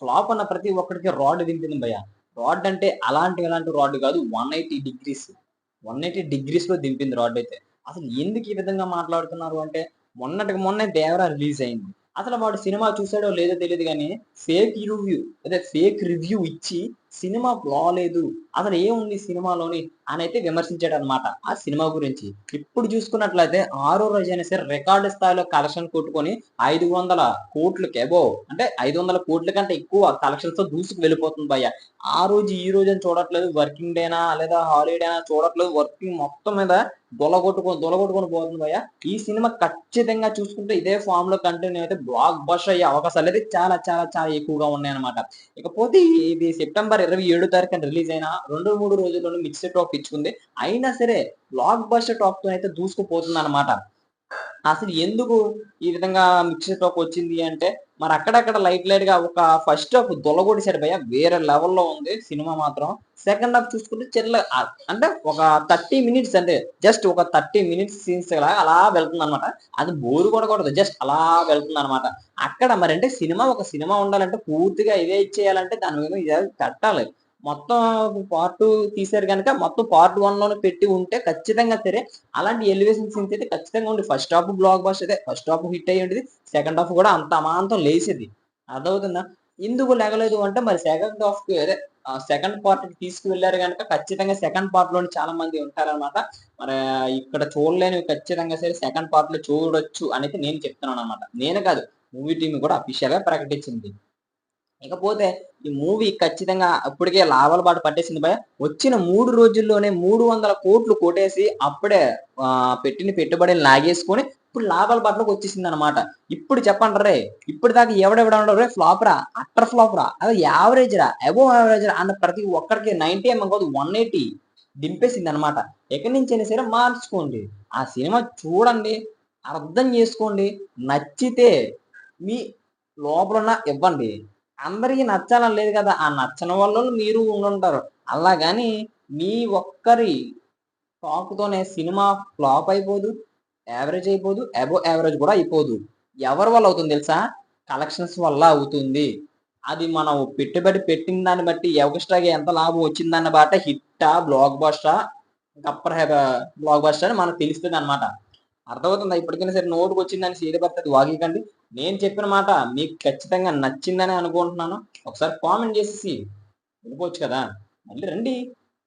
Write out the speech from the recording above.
Flop అన్న ప్రతి ఒక్కడికి రాడ్ దింపింది భయ్య. రాడ్ అంటే ఎలాంటి రాడ్ కాదు. 180 డిగ్రీస్. 180 డిగ్రీస్‌లో దింపింది రాడ్ అయితే. అసలు ఎందుకు ఈ విధంగా మాట్లాడుతున్నారు అంటే, మొన్నటికి మొన్నే 'దేవర' రిలీజ్ అయింది. అసలు వాడు సినిమా చూసాడో లేదో తెలీదు గానీ, ఫేక్ రివ్యూ ఇచ్చి సినిమా బాలేదు. అసలు ఏముంది సినిమాలోని అనైతే విమర్శించాడన్నమాట. ఆ సినిమా గురించి. ఇప్పుడు చూసుకున్నట్లయితే ఆరో రోజైనా సరే రికార్డ్ స్థాయిలో కలెక్షన్ కొట్టుకొని 500,00,00,000కి అబోవ్ అంటే 500,00,00,000 కంటే ఎక్కువ కలెక్షన్స్‌తో దూసుకు వెళ్ళిపోతుంది భయ్య. ఆ రోజు, ఈ రోజు అని చూడట్లేదు. వర్కింగ్ డేనా లేదా హాలిడేనా చూడట్లేదు. వర్కింగ్ మొత్తం మీద దొలగొట్టుకొని పోతుంది భయ్య. ఈ సినిమా ఖచ్చితంగా చూసుకుంటే ఇదే ఫార్మ్‌లో కంటిన్యూ అయితే బ్లాక్ బస్టర్ అయ్యే అవకాశాలైతే చాలా ఎక్కువగా ఉన్నాయన్నమాట. ఇకపోతే ఇది సెప్టెంబర్ 27 తారీఖున రిలీజ్ అయిన 2, 3 రోజుల్లోనే మిక్స్డ్ టాక్ ఇచ్చుకుంది. అయినా సరే బ్లాక్ బస్టర్ టాక్‌తో అయితే దూసుకుపోతుందన్నమాట. అసలు ఎందుకు ఈ విధంగా మిక్స్డ్ టాక్ వచ్చింది అంటే, మరి అక్కడక్కడ లైట్‌గా ఒక ఫస్ట్ హాఫ్ దొల్లగొట్టేసాడు భయ్య. వేరే లెవెల్‌లో ఉంది సినిమా మాత్రం. సెకండ్ హాఫ్ చూసుకుంటే అంటే ఒక 30 మినిట్స్ అంటే జస్ట్ ఒక 30 మినిట్స్ సీన్స్ అలా వెళ్తుందన్నమాట. అది బోర్ కూడా కొడదు. జస్ట్ అలా వెళ్తుందన్నమాట. అక్కడ మరంటే ఒక సినిమా ఉండాలంటే పూర్తిగా ఇదే ఇచ్చేయాలంటే దాని మీద ఇది కట్టాలి. మొత్తం పార్ట్ 2 తీశారు గనక మొత్తం పార్ట్ 1 లోనే పెట్టి ఉంటే ఖచ్చితంగా సరే అలాంటి ఎలివేషన్ సీన్స్ అయితే ఖచ్చితంగా ఉండి ఫస్ట్ హాఫ్ బ్లాక్ బస్టర్ అదే ఫస్ట్ హాఫ్ హిట్ అయ్యుంటది. సెకండ్ హాఫ్ కూడా అంత అమాంతం లేసేది. అర్థమవుతుందా? ఎందుకు లెగలేదు అంటే మరి సెకండ్ హాఫ్‌కి అదే సెకండ్ పార్ట్‌కి తీసుకువెళ్లారు గనక ఖచ్చితంగా సెకండ్ పార్ట్‌లోనే చాలా మంది ఉంటారనమాట. మరి ఇక్కడ చూడలేనివి ఖచ్చితంగా సరే సెకండ్ పార్ట్‌లో చూడొచ్చు అనైతే నేను చెప్తున్నాననమాట. నేను కాదు మూవీ టీమ్ కూడా అఫీషియల్‌గా ప్రకటించింది. ఇకపోతే ఈ మూవీ ఖచ్చితంగా అప్పటికే లాభాల బాట పట్టేసింది భయ్యా. వచ్చిన 3 రోజుల్లోనే 300,00,00,000 కొట్టేసి అప్పుడే పెట్టిన పెట్టుబడిని లాగేసుకొని ఇప్పుడు లాభాల బాటలోకి వచ్చేసిందనమాట. ఇప్పుడు చెప్పండి రేయ్! ఇప్పటిదాకా ఎవడెవడన్నాడు "రేయ్ ఫ్లాప్ రా! అట్టర్ ఫ్లాప్ రా! అదే యావరేజ్ రా! అబోవ్ యావరేజ్ రా!" అన్న ప్రతి ఒక్కరికి 90 ఏమో కాదు 180 దింపేసిందనమాట. ఎక్కడి నుంచైనా సరే మార్చుకోండి. ఆ సినిమా చూడండి, అర్థం చేసుకోండి, నచ్చితే మీ లోపలున్న ఇవ్వండి. అందరికి నచ్చాలని లేదు కదా! ఆ నచ్చని వాళ్ళలో మీరు ఉండుంటారు. అలాగాని మీ ఒక్కరి టాక్‌తోనే సినిమా ఫ్లాప్ అయిపోదు, యావరేజ్ అయిపోదు, అబోవ్ యావరేజ్ కూడా అయిపోదు. ఎవరి వల్ల అవుతుంది తెలుసా? కలెక్షన్స్ వల్ల అవుతుంది. అది మనం పెట్టుబడి పెట్టిన దాన్ని బట్టి ఎక్స్‌ట్రా‌గా ఎంత లాభం వచ్చిందన్న బాట హిట్టా, బ్లాక్ బస్టరా, గప్పర్ హెబ బ్లాక్ బస్టర్ అని మనకు తెలుస్తదనమాట. అర్థమవుతుందా? ఇప్పటికైనా సరే నోటికొచ్చిందని ఏది పడితే అది వాగేయకండి. నేను చెప్పిన మాట మీకు ఖచ్చితంగా నచ్చిందనే అనుకుంటున్నాను. ఒకసారి కామెంట్ చేసేసి వెళ్ళిపోవచ్చు కదా! మళ్ళీ రండి.